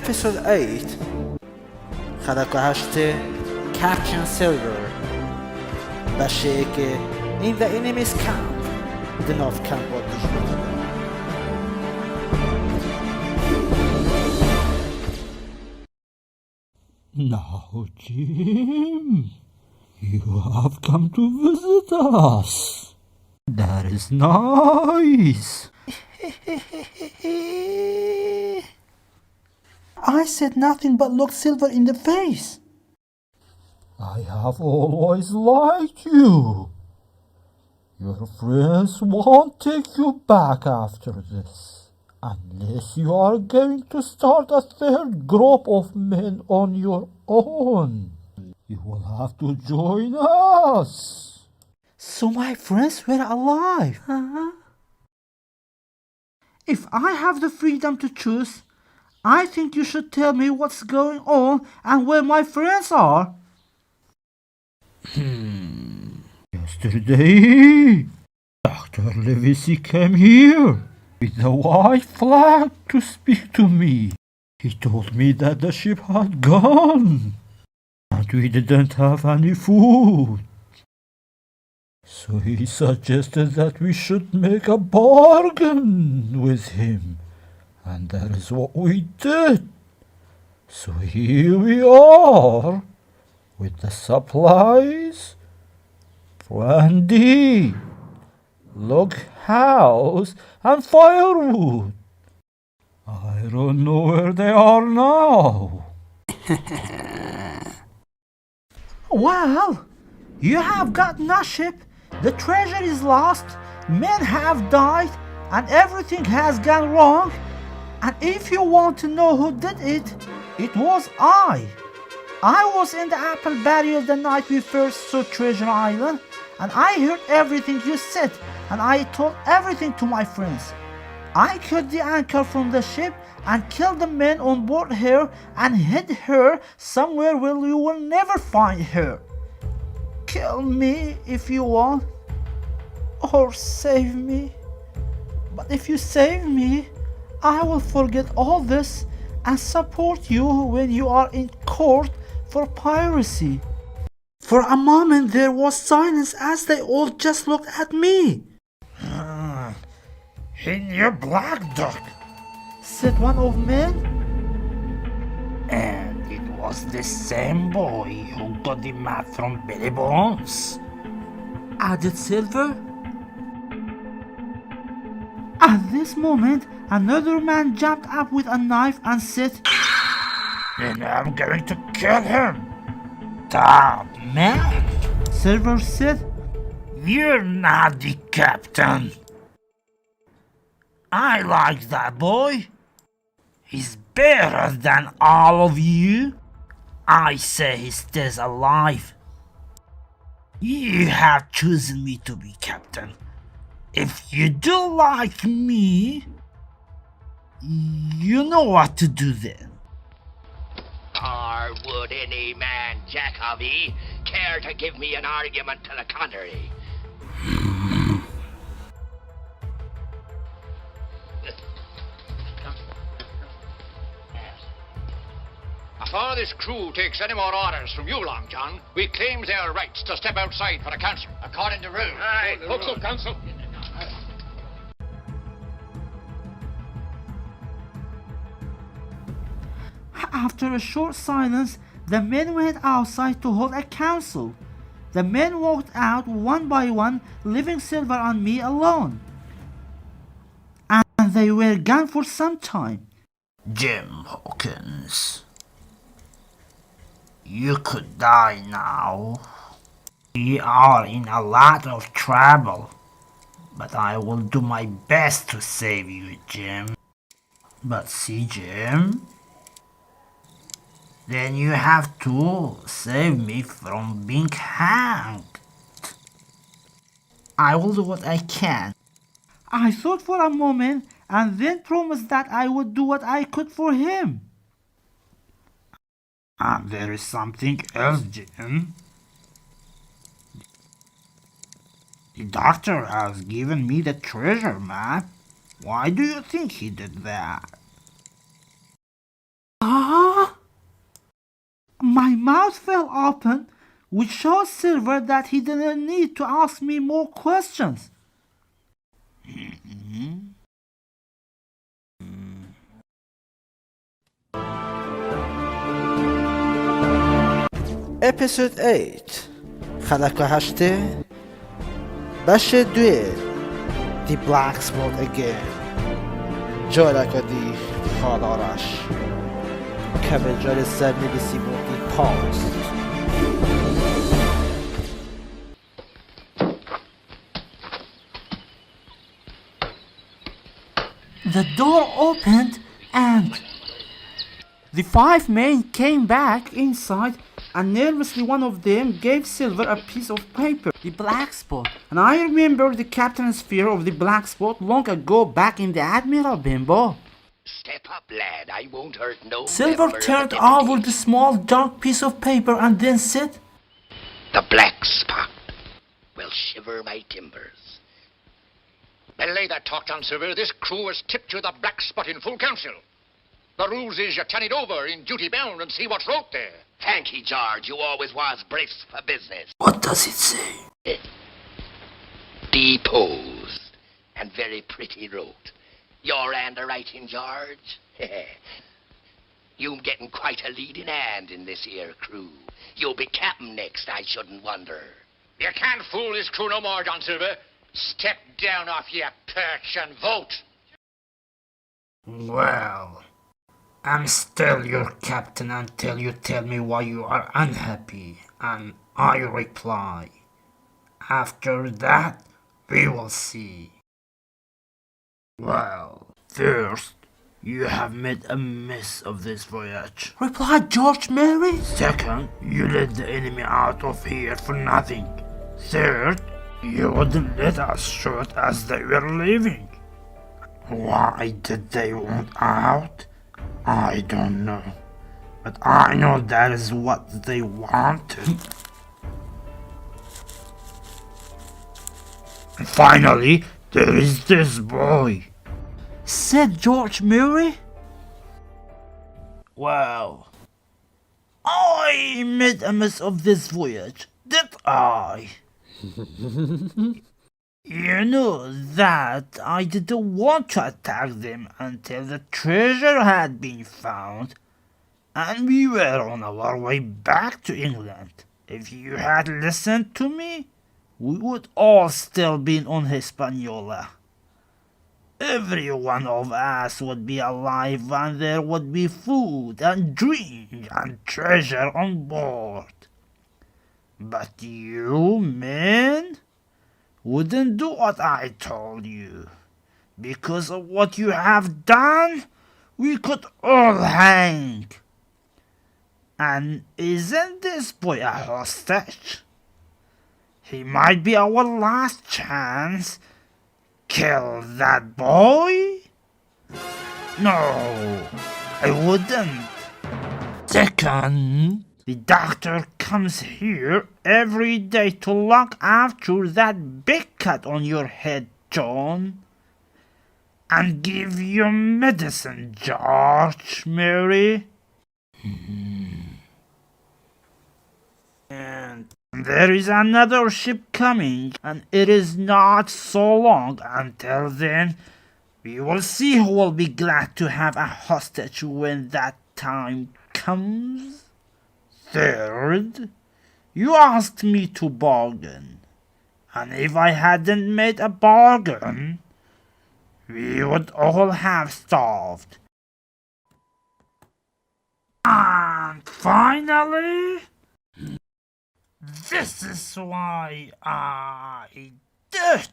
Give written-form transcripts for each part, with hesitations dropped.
Episode 8 خدک 8 Captain Silver باشه که in the enemy's camp the North Camp با دشمن. Now, Jim, you have come to visit us. That is nice. I said nothing but looked Silver in the face. I have always liked you. Your friends won't take you back after this, unless you are going to start a third group of men on your own. You will have to join us. So my friends were alive. If I have the freedom to choose, I think you should tell me what's going on and where my friends are. Yesterday, Dr. Livesey came here with a white flag to speak to me. He told me that the ship had gone and we didn't have any food. So he suggested that we should make a bargain with him, and that is what we did. So here we are with the supplies, brandy, log house, and firewood. I don't know where they are now. Well, you have gotten a ship, the treasure is lost, men have died, and everything has gone wrong. And if you want to know who did it, it was I. I was in the apple barrel the night we first saw Treasure Island, and I heard everything you said, and I told everything to my friends. I cut the anchor from the ship and killed the men on board her and hid her somewhere where you will never find her. Kill me if you want, or save me. But if you save me, I will forget all this and support you when you are in court for piracy. For a moment there was silence as they all just looked at me. In your black duck. Said one of men. And it was the same boy who got the map from Billy Bones. Added Silver. At this moment, another man jumped up with a knife and said, Then I'm going to kill him. Damn man. Silver said, You're not the captain. I like that boy. He's better than all of you. I say he stays alive. You have chosen me to be captain. If you do like me, you know what to do then. Or would any man, Jacoby, care to give me an argument to the contrary? Before this crew takes any more orders from you, Long John, we claim their rights to step outside for a council. According to rules. Aye, folks of council. After a short silence, the men went outside to hold a council. The men walked out one by one, leaving Silver and me alone. And they were gone for some time. Jim Hawkins, you could die now. We are in a lot of trouble, but I will do my best to save you, Jim. But see, Jim, then you have to save me from being hanged. I will do what I can. I thought for a moment and then promised that I would do what I could for him. And there is something else, Jim. The doctor has given me the treasure map. Why do you think he did that? My mouth fell open, which shows Silver that he didn't need to ask me more questions. Episode 8 حلقه 8 بخش 2 The Black Spot Again جالکادی خالارش که به جال سرنویسی بودی پاست The door opened and the 5 men came back inside, and nervously one of them gave Silver a piece of paper, the black spot. And I remember the captain's fear of the black spot long ago back in the Admiral, Bimbo. Step up, lad. I won't hurt no Silver member of turned the over deputy. the small dark piece of paper and then said, The black spot will shiver my timbers. Well, lay that talk down, Silver. This crew has tipped you the black spot in full council. The rules is you turn it over in duty bound and see what's wrote there. Thank ye, George. You always was brisk for business. What does it say? Deposed. And very pretty wrote. Your handwriting, George? You getting quite a leading hand in this here crew. You'll be captain next, I shouldn't wonder. You can't fool this crew no more, John Silver. Step down off your perch and vote. Well, I'm still your captain until you tell me why you are unhappy, and I reply. After that, we will see. Well, first, you have made a mess of this voyage. replied George Mary. Second, you let the enemy out of here for nothing. Third, you wouldn't let us shoot as they were leaving. Why did they want out? I don't know. But I know that is what they wanted. And finally, there is this boy. Said George Murray. Well, I made a mess of this voyage, did I? You know that I didn't want to attack them until the treasure had been found, and we were on our way back to England. If you had listened to me, we would all still be on Hispaniola. Every one of us would be alive and there would be food and drink and treasure on board. But you men wouldn't do what I told you. Because of what you have done, we could all hang. And isn't this boy a hostage? He might be our last chance. Kill that boy? No, I wouldn't. Second, the doctor comes here every day to look after that big cut on your head, John. And give you medicine, George, Mary. And there is another ship coming, and it is not so long until then. We will see who will be glad to have a hostage when that time comes. Third, you asked me to bargain, and if I hadn't made a bargain, we would all have starved. And finally, this is why I did.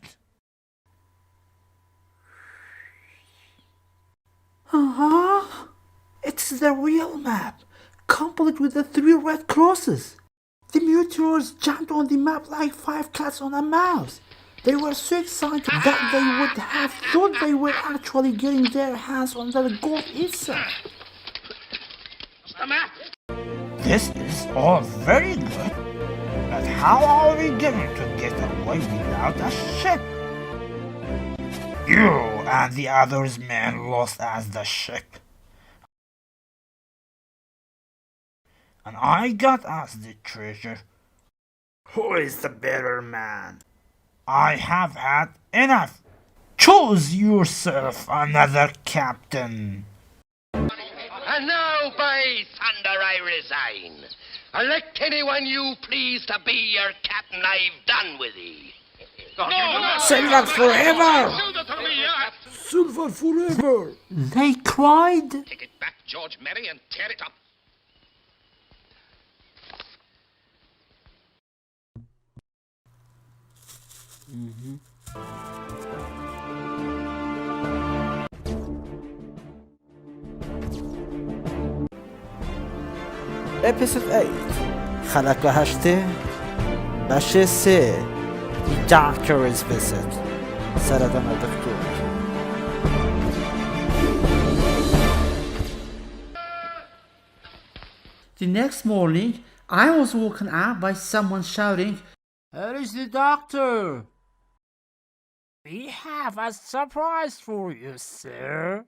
It's the real map, complete with the 3 red crosses. The mutineers jumped on the map like 5 cats on a mouse. They were so excited that they would have thought they were actually getting their hands on the gold itself. The map! This is all very good, but how are we going to get away without a ship? You and the others men lost as the ship. and I got us the treasure. Who is the better man? I have had enough. Choose yourself another captain. And now, by thunder, I resign. Elect anyone you please to be your captain. I've done with thee. Silver forever! Silver forever! They cried. Take it back, George Merry, and tear it up. اپیزود 8 خلق 8 بخش 3 Doctor's Visit سرطان دکتر. The next morning, I was woken up by someone shouting, "Where is the doctor?" We have a surprise for you, sir.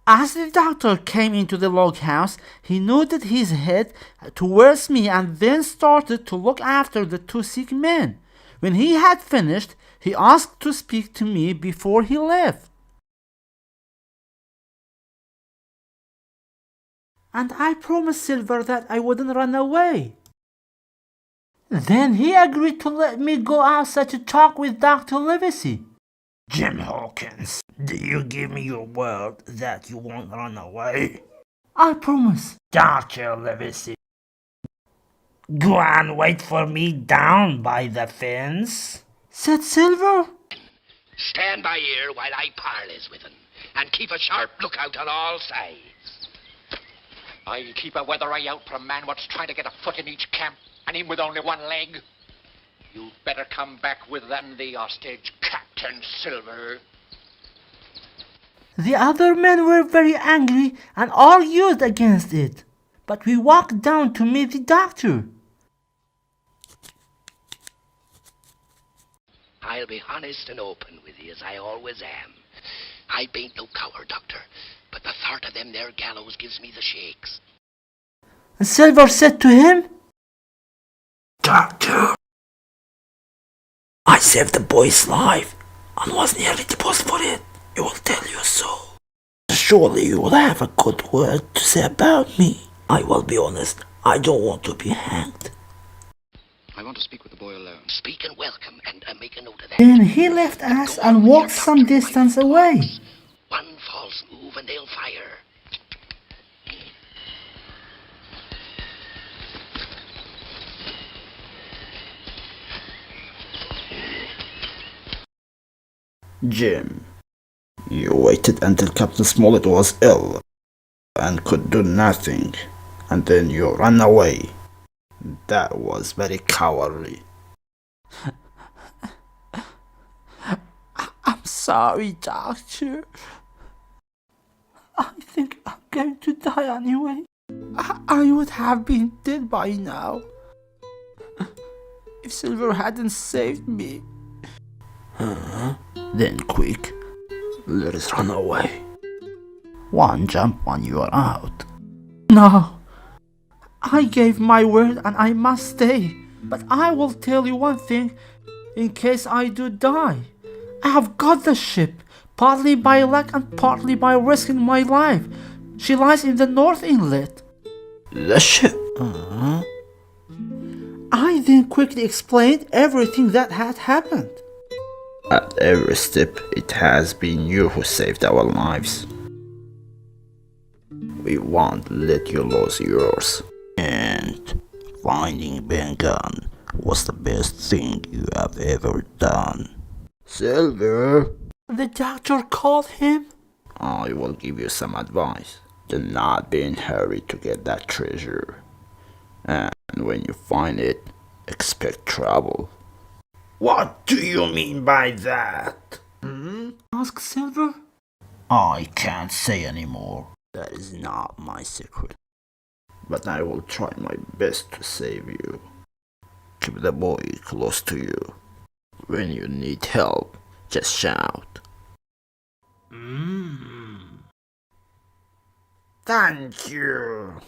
As the doctor came into the log house, he nodded his head towards me and then started to look after the two sick men. When he had finished, he asked to speak to me before he left. And I promised Silver that I wouldn't run away. Then he agreed to let me go outside to talk with Dr. Livesey. Jim Hawkins, do you give me your word that you won't run away? I promise. Dr. Livesey, go and wait for me down by the fence. Said Silver. Stand by here while I parleys with him, and keep a sharp lookout on all sides. I'll keep a weather eye out for a man what's trying to get a foot in each camp, and him with only one leg. You'd better come back with them, the hostage, Captain Silver. The other men were very angry and argued against it, but we walked down to meet the doctor. I'll be honest and open with you, as I always am. I bain't no coward, Doctor, but the thought of them there gallows gives me the shakes. And Silver said to him, Doctor, I saved the boy's life and was nearly deposed for it. He will tell you so. Surely you will have a good word to say about me. I will be honest, I don't want to be hanged. I want to speak with the boy alone. Speak and welcome, and make a note of that. Then he left us and walked some distance away. One false move and they'll fire. Jim, you waited until Captain Smollett was ill and could do nothing, and then you ran away. That was very cowardly. I'm sorry, Doctor. I think I'm going to die anyway. I would have been dead by now if Silver hadn't saved me. Then quick, let us run away. One jump and you are out. No. I gave my word and I must stay. But I will tell you one thing in case I do die. I have got the ship, partly by luck and partly by risking my life. She lies in the North Inlet. The ship? I then quickly explained everything that had happened. At every step, it has been you who saved our lives. We won't let you lose yours. And finding Ben Gunn was the best thing you have ever done. Silver, The doctor called him. I will give you some advice. Do not be in a hurry to get that treasure. And when you find it, expect trouble. What do you mean by that? Asked Silver. I can't say anymore. That is not my secret. But I will try my best to save you. Keep the boy close to you. When you need help, just shout. Thank you.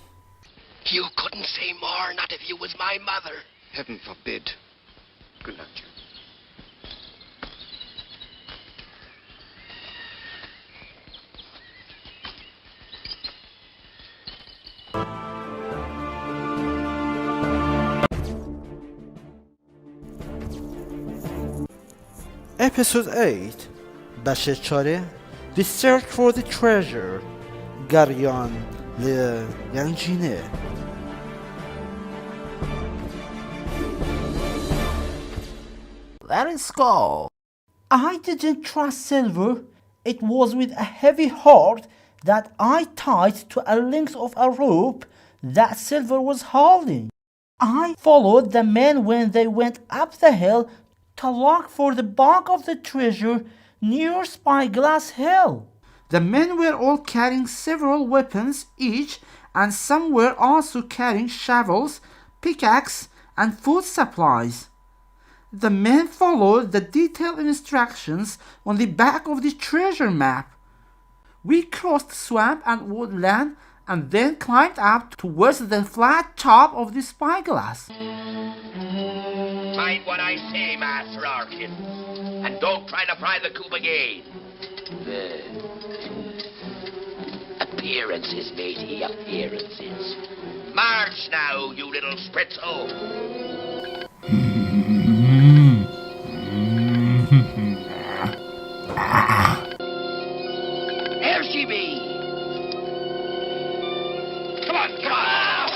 You couldn't say more, not if you was my mother. Heaven forbid. Good luck, Jim. Episode 8 بخش 4 The Search for the Treasure گریان لگنجینه. Let us go. I didn't trust Silver. It was with a heavy heart that I tied to a length of a rope that Silver was holding. I followed the men when they went up the hill to look for the bulk of the treasure near Spyglass Hill. The men were all carrying several weapons each, and some were also carrying shovels, pickaxes, and food supplies. The men followed the detailed instructions on the back of the treasure map. We crossed swamp and woodland and then climbed up towards the flat top of the spyglass. Mind what I say, Master Arkin. And don't try to pry the coop again. Appearances, matey, appearances. March now, you little spritzo. There she be. Come on, come on.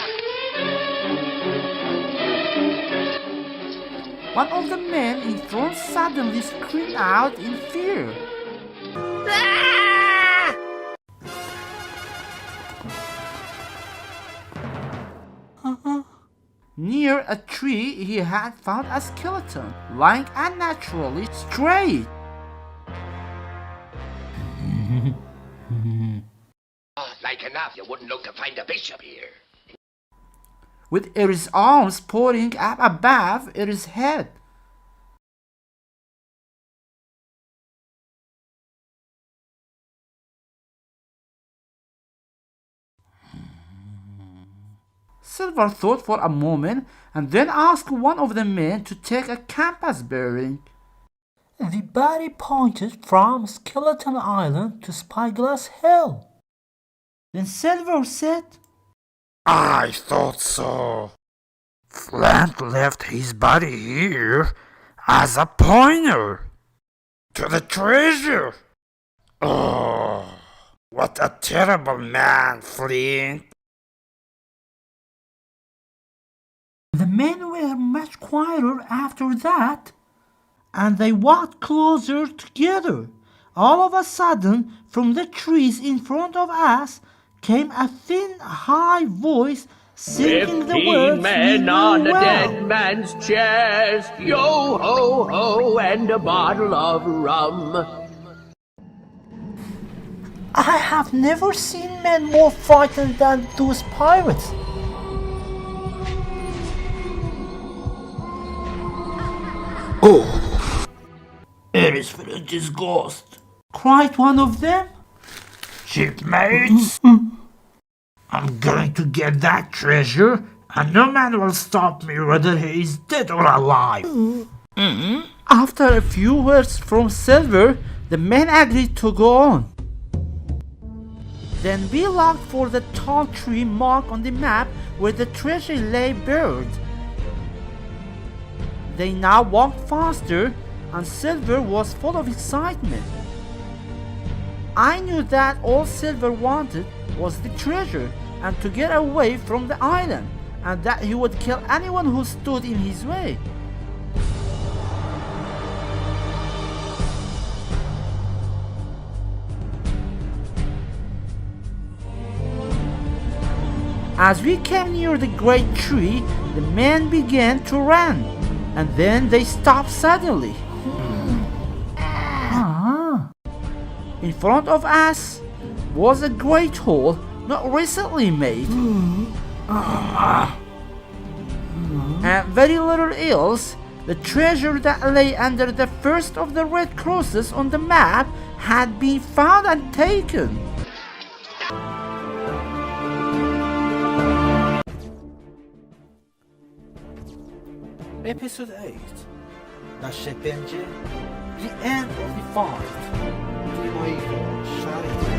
One of the men in front suddenly screamed out in fear. Near a tree, he had found a skeleton lying unnaturally straight. Like enough, you wouldn't look to find a bishop here. With his arms pointing up above his head. Silver thought for a moment and then asked one of the men to take a compass bearing. The body pointed from Skeleton Island to Spyglass Hill. Then Silver said, I thought so. Flint left his body here as a pointer to the treasure. Oh, what a terrible man, Flint. The men were much quieter after that, and they walked closer together. All of a sudden, from the trees in front of us, came a thin, high voice singing the words 15 men we on knew a well. dead man's chest, yo ho ho, and a bottle of rum. I have never seen men more frightened than those pirates. Oh, it is Flint's ghost. Cried one of them. Shipmates, I'm going to get that treasure, and no man will stop me whether he is dead or alive. After a few words from Silver, the men agreed to go on. Then we looked for the tall tree marked on the map where the treasure lay buried. They now walked faster, and Silver was full of excitement. I knew that all Silver wanted was the treasure and to get away from the island, and that he would kill anyone who stood in his way. As we came near the great tree, the men began to run, and then they stopped suddenly. In front of us was a great hole not recently made. And very little else, the treasure that lay under the first of the red crosses on the map had been found and taken. Episode 8. Nasze będzie the end of the fight. Dla mojego szalenia.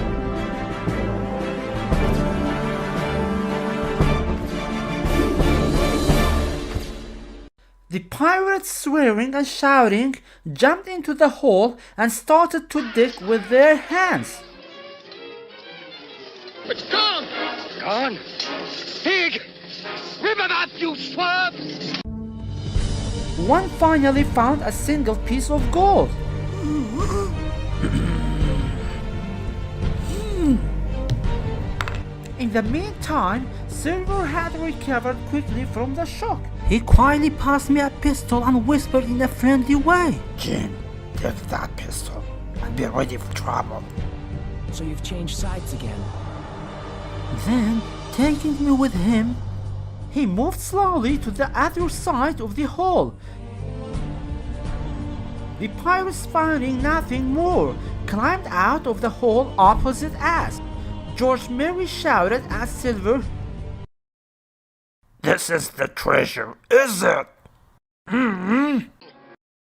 The pirates, swearing and shouting, jumped into the hole and started to dig with their hands. It's gone! Gone? Pig! Rip it up, you swabs! One finally found a single piece of gold. In the meantime, Silver had recovered quickly from the shock. He quietly passed me a pistol and whispered in a friendly way, Jim, take that pistol and be ready for trouble. So you've changed sides again. Then, taking me with him, he moved slowly to the other side of the hole. The pirates, finding nothing more, climbed out of the hole opposite us. George Mary shouted at Silver, This is the treasure, is it?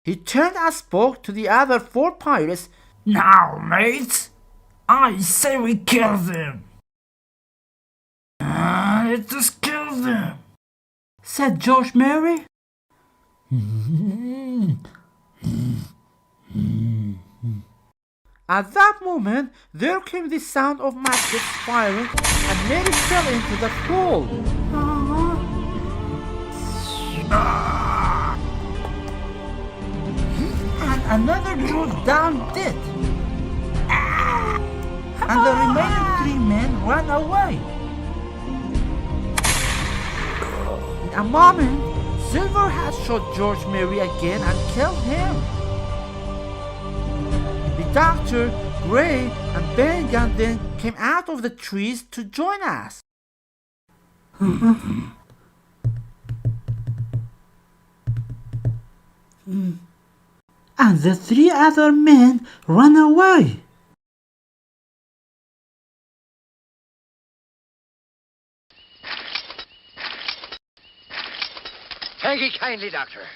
He turned and spoke to the other 4 pirates. Now, mates, I say we kill them. Let us kill them, Said George Mary. At that moment, there came the sound of muskets firing, and Mary fell into the pool. And another drew down dead. And the remaining 3 men ran away. In a moment, Silver had shot George Mary again and killed him. The Doctor, Gray, and Ben Gunn then came out of the trees to join us. And the 3 other men ran away. Thank you kindly, Doctor.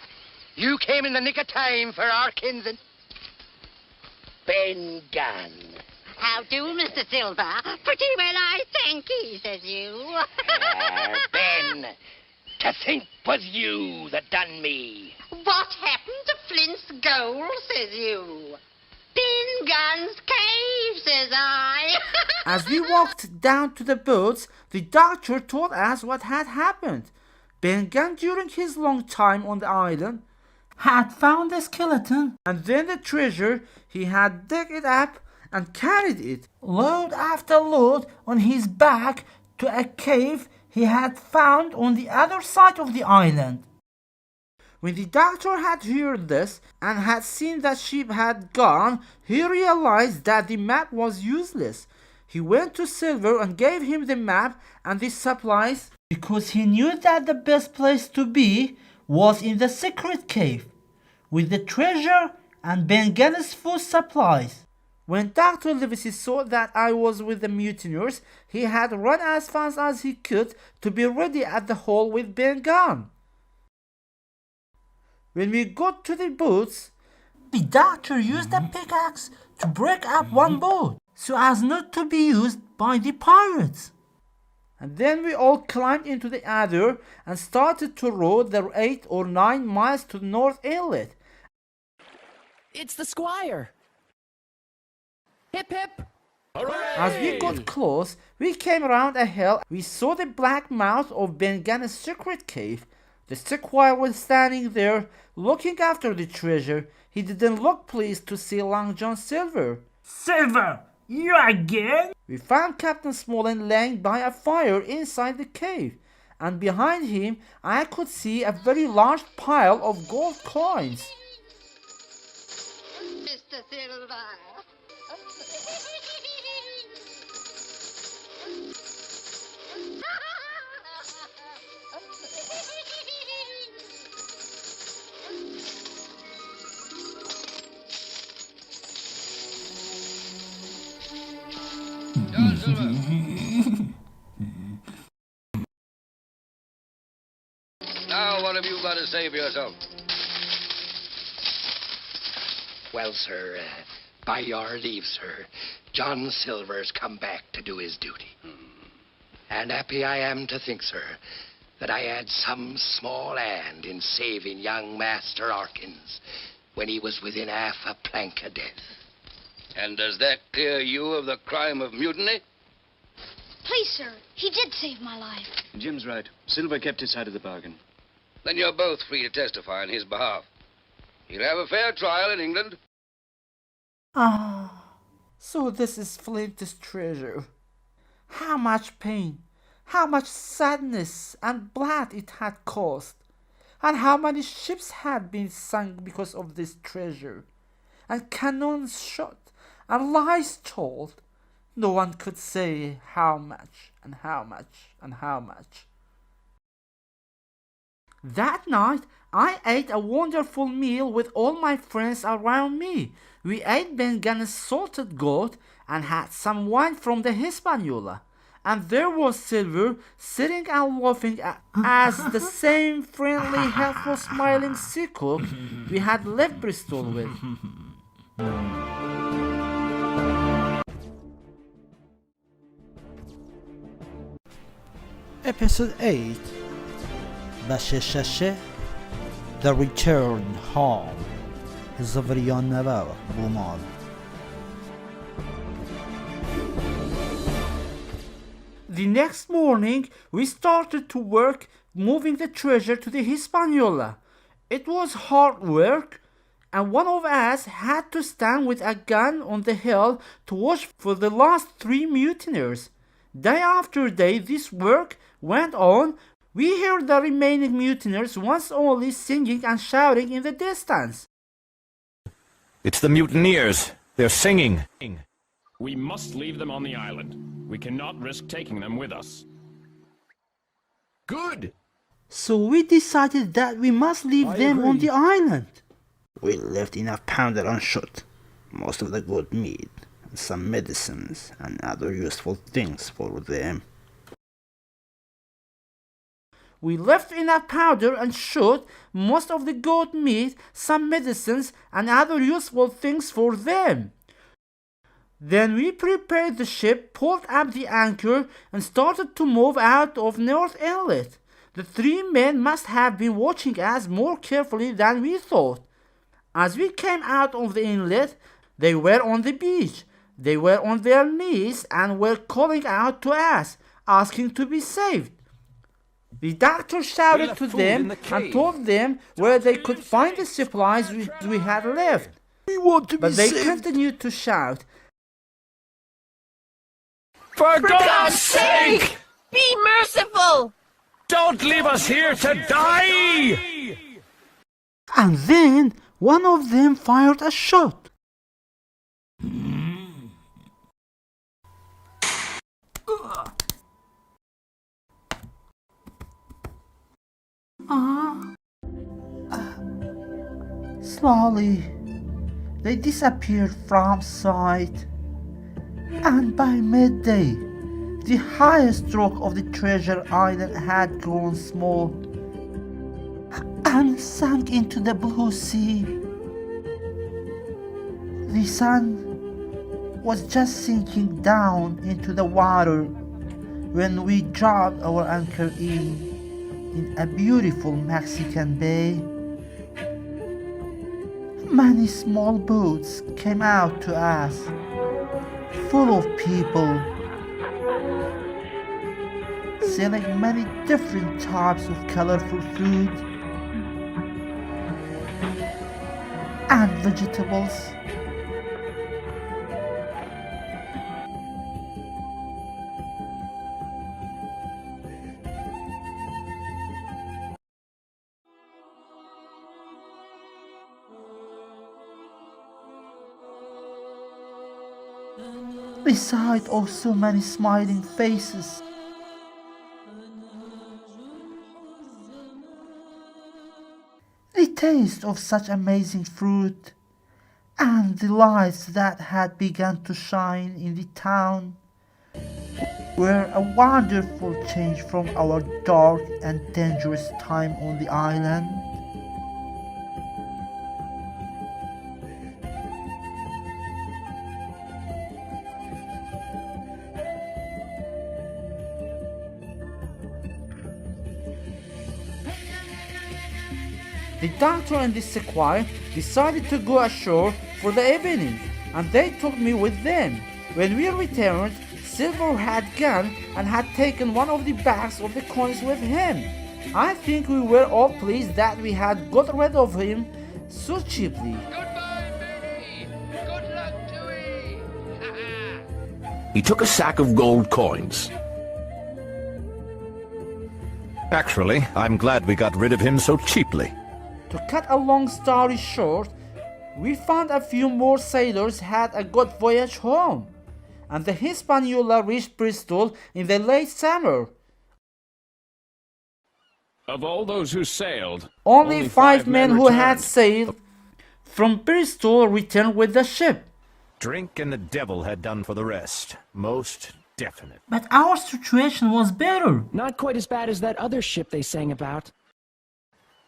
You came in the nick of time for our kinsman. Ben Gunn. How do, Mr. Silver? Pretty well, I thank ye, says you. Ben, to think 'twas you that done me. What happened to Flint's gold, says you? Ben Gunn's cave, says I. As we walked down to the boats, the Doctor told us what had happened. Ben Gunn, during his long time on the island, had found the skeleton and then the treasure. He had dug it up and carried it, load after load, on his back to a cave he had found on the other side of the island. When the Doctor had heard this and had seen that ship had gone, he realized that the map was useless. He went to Silver and gave him the map and the supplies, because he knew that the best place to be was in the secret cave, with the treasure and Ben Gunn's food supplies. When Dr. Livesey saw that I was with the mutineers, he had run as fast as he could to be ready at the hole with Ben Gunn. When we got to the boats, the Doctor used a pickaxe to break up one boat, so as not to be used by the pirates. And then we all climbed into the other and started to row the 8 or 9 miles to the North Inlet. It's the Squire! Hip hip! As we got close, we came around a hill. We saw the black mouth of Ben Gunn's secret cave. The Squire was standing there, looking after the treasure. He didn't look pleased to see Long John Silver. Silver, you again? We found Captain Smolin laying by a fire inside the cave, and behind him I could see a very large pile of gold coins. Mr. Silver. John Silver. Now what have you got to say for yourself? Well, sir, by your leave, sir, John Silver's come back to do his duty. And happy I am to think, sir, that I had some small hand in saving young Master Arkins when he was within half a plank of death. And does that clear you of the crime of mutiny? Please, sir, he did save my life. Jim's right. Silver kept his side of the bargain. Then you're both free to testify on his behalf. He'll have a fair trial in England. Ah, so this is Flint's treasure. How much pain, how much sadness and blood it had cost, and how many ships had been sunk because of this treasure, and cannons shot, and lies told. No one could say how much, and how much, and how much. That night, I ate a wonderful meal with all my friends around me. We ate Ben Gunn's salted goat and had some wine from the Hispaniola. And there was Silver sitting and laughing as the same friendly, helpful, smiling sea cook we had left Bristol with. Episode 8 بخش The Return Home زوریان نوا بومال. The next morning, we started to work moving the treasure to the Hispaniola. It was hard work, and one of us had to stand with a gun on the hill to watch for the last 3 mutineers. Day after day, this work went on. We heard the remaining mutineers once only singing and shouting in the distance. It's the mutineers. They're singing. We must leave them on the island. We cannot risk taking them with us. Good. So we decided that we must leave them on the island. We left enough powder unshot, most of the good meat, and some medicines and other useful things for them. We left enough powder and shot, most of the goat meat, some medicines, and other useful things for them. Then we prepared the ship, pulled up the anchor, and started to move out of North Inlet. The 3 men must have been watching us more carefully than we thought. As we came out of the inlet, they were on the beach. They were on their knees and were calling out to us, asking to be saved. The doctor shouted to them and told them where they could find the supplies we had left. We want to be saved. But they continued to shout, For God's sake! Be merciful! Don't leave us here to die! And then one of them fired a shot. Slowly, they disappeared from sight. And by midday, the highest rock of the treasure island had grown small and sank into the blue sea. The sun was just sinking down into the water when we dropped our anchor in a beautiful Mexican bay. Many small boats came out to us, full of people, selling many different types of colorful food and vegetables. The sight of so many smiling faces, the taste of such amazing fruit, and the lights that had begun to shine in the town were a wonderful change from our dark and dangerous time on the island. The doctor and the squire decided to go ashore for the evening, and they took me with them. When we returned, Silver had gone and had taken one of the bags of the coins with him. I think we were all pleased that we had got rid of him so cheaply. He took a sack of gold coins. Actually, I'm glad we got rid of him so cheaply. To cut a long story short, we found a few more sailors had a good voyage home, and the Hispaniola reached Bristol in the late summer. Of all those who sailed, Only 5 men who had returned. sailed from Bristol returned with the ship. Drink and the devil had done for the rest. Most definite. But our situation was better. Not quite as bad as that other ship they sang about.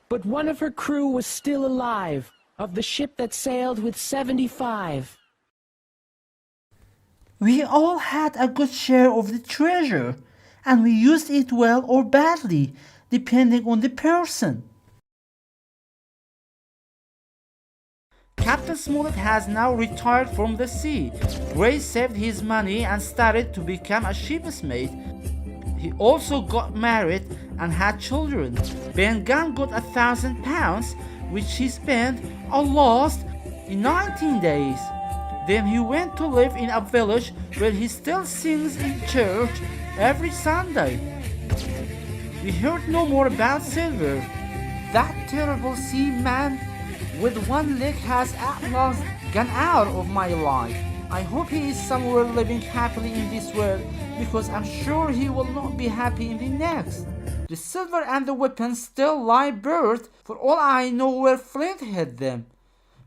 But one of her crew was still alive, of the ship that sailed with 75. We all had a good share of the treasure, and we used it well or badly, depending on the person. Captain Smollett has now retired from the sea. Gray saved his money and started to become a ship's mate. He also got married and had children. Ben Gunn got £1,000, which he spent or lost in 19 days. Then he went to live in a village where he still sings in church every Sunday. We heard no more about Silver. That terrible seaman with one leg has at last gone out of my life. I hope he is somewhere living happily in this world, because I'm sure he will not be happy in the next. The silver and the weapons still lie buried, for all I know, where Flint hid them.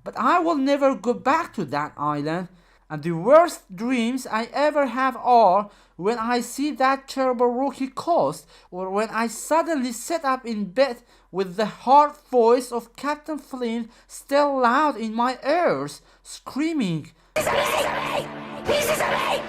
But I will never go back to that island, and the worst dreams I ever have are when I see that terrible rocky coast, or when I suddenly sit up in bed with the hard voice of Captain Flint still loud in my ears, screaming, "Pieces of me! Pieces of me!"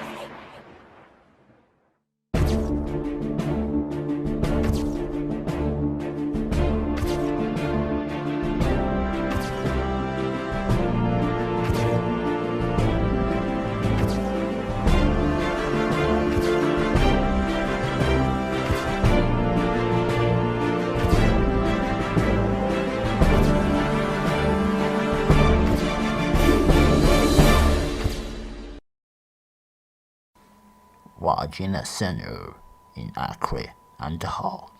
Virginia Center in Acre and Hall.